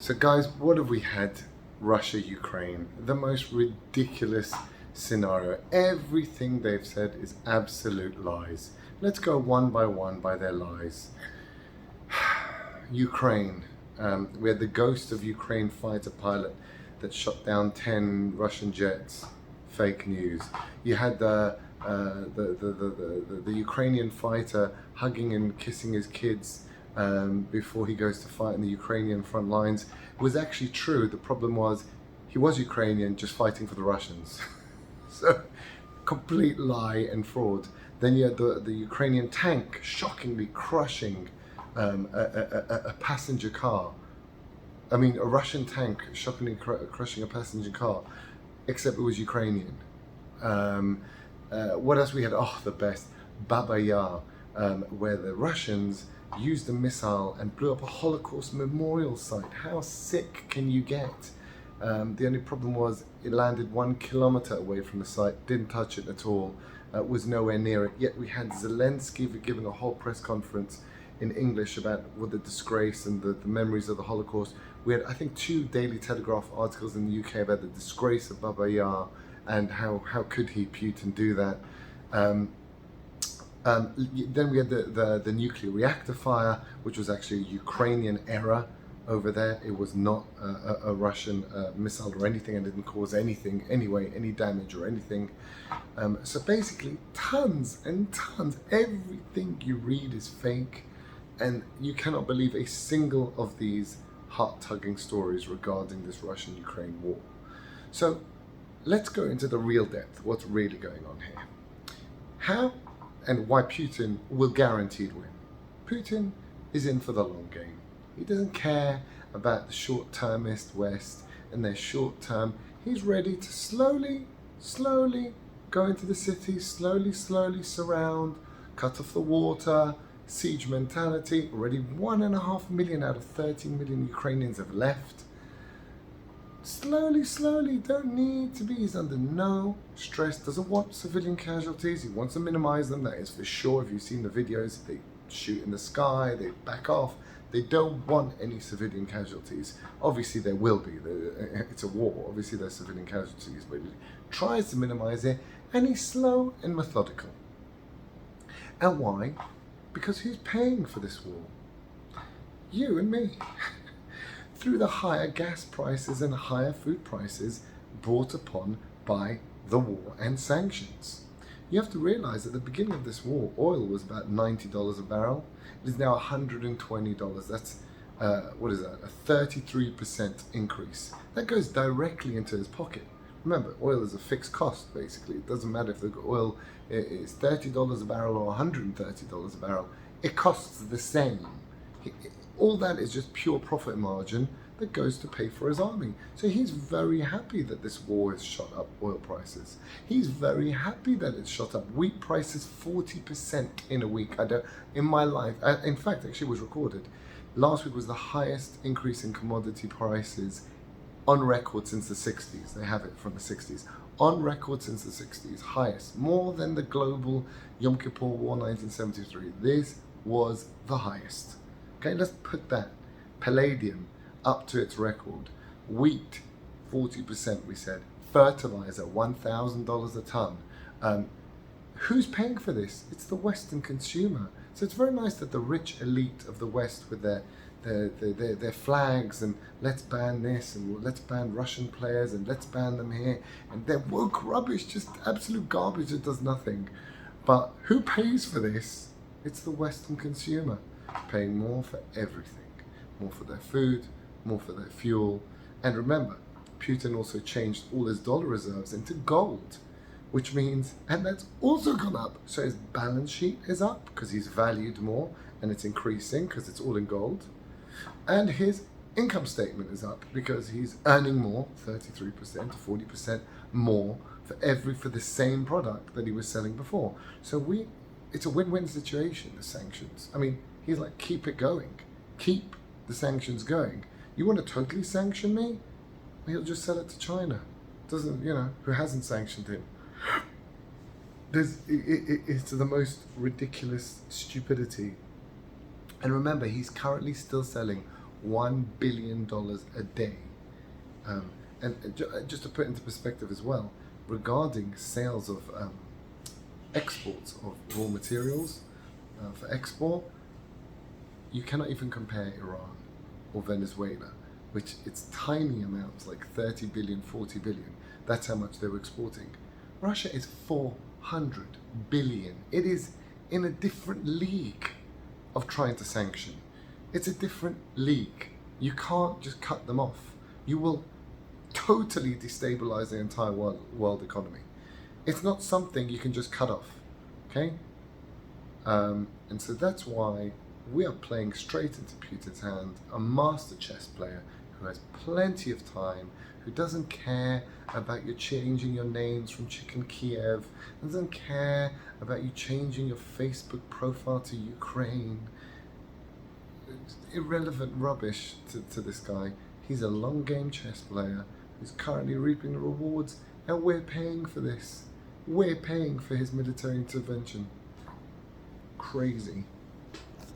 So guys, what have we had? Russia, Ukraine, the most ridiculous scenario. Everything they've said is absolute lies. Let's go one by their lies. Ukraine, we had the ghost of Ukraine fighter pilot that shot down 10 Russian jets. Fake news. You had the Ukrainian fighter hugging and kissing his kids before he goes to fight in the Ukrainian front lines. It was actually true. The problem was he was Ukrainian, just fighting for the Russians. So, complete lie and fraud. Then you had the Ukrainian tank shockingly crushing a passenger car. I mean, a Russian tank shockingly crushing a passenger car, except it was Ukrainian. What else we had? Oh, the best. Baba Yar, where the Russians used a missile and blew up a Holocaust memorial site. How sick can you get? The only problem was it landed 1 kilometer away from the site, didn't touch it at all, was nowhere near it. Yet we had Zelensky giving a whole press conference in English about what the disgrace and the memories of the Holocaust. We had, I think, 2 Daily Telegraph articles in the UK about the disgrace of Baba Yar and how could Putin do that. Then we had the nuclear reactor fire, which was actually a Ukrainian error over there. It was not a Russian missile or anything, and didn't cause anything anyway, any damage or anything. So basically, tons and tons. Everything you read is fake, and you cannot believe a single of these heart-tugging stories regarding this Russian-Ukraine war. So let's go into the real depth, what's really going on here. How and why Putin will guaranteed win. Putin is in for the long game. He doesn't care about the short-termist West and their short term. He's ready to slowly go into the city, slowly surround, cut off the water, siege mentality. Already 1.5 million out of 13 million Ukrainians have left. Slowly, don't need to be. He's under no stress, doesn't want civilian casualties. He wants to minimize them, that is for sure. If you've seen the videos, they shoot in the sky, they back off. They don't want any civilian casualties. Obviously there will be, it's a war, obviously there's civilian casualties, but he tries to minimize it, and he's slow and methodical. And why? Because who's paying for this war? You and me. Through the higher gas prices and higher food prices brought upon by the war and sanctions. You have to realize at the beginning of this war, oil was about $90 a barrel. It is now $120. That's, what is that? A 33% increase. That goes directly into his pocket. Remember, oil is a fixed cost, basically. It doesn't matter if the oil is $30 a barrel or $130 a barrel. It costs the same. All that is just pure profit margin that goes to pay for his army. So he's very happy that this war has shot up oil prices. He's very happy that it's shot up wheat prices 40% in a week. In my life, in fact, actually was recorded. Last week was the highest increase in commodity prices on record since the 60s. They have it from the 60s. On record since the 60s, highest, more than the global Yom Kippur War 1973. This was the highest. Okay, let's put that. Palladium up to its record. Wheat, 40% we said. Fertilizer, $1,000 a ton. Who's paying for this? It's the Western consumer. So it's very nice that the rich elite of the West with their flags and let's ban this and let's ban Russian players and let's ban them here. And their woke rubbish, just absolute garbage that does nothing. But who pays for this? It's the Western consumer. Paying more for everything, more for their food, more for their fuel. And remember, Putin also changed all his dollar reserves into gold, which means, and that's also gone up. So his balance sheet is up because he's valued more and it's increasing because it's all in gold. And his income statement is up because he's earning more, 33% to 40% more for the same product that he was selling before. So it's a win-win situation, the sanctions. I mean, he's like, keep it going. Keep the sanctions going. You want to totally sanction me? He'll just sell it to China. Who hasn't sanctioned him. It's the most ridiculous stupidity. And remember, he's currently still selling $1 billion a day. Just to put into perspective as well, regarding sales of exports of raw materials for export, you cannot even compare Iran or Venezuela, which it's tiny amounts, like 30 billion, 40 billion. That's how much they were exporting. Russia is 400 billion. It is in a different league of trying to sanction. It's a different league. You can't just cut them off. You will totally destabilize the entire world economy. It's not something you can just cut off, okay? And so that's why we are playing straight into Putin's hand, a master chess player who has plenty of time, who doesn't care about you changing your names from Chicken Kiev, doesn't care about you changing your Facebook profile to Ukraine. It's irrelevant rubbish to this guy. He's a long game chess player who's currently reaping the rewards, and we're paying for this. We're paying for his military intervention. Crazy.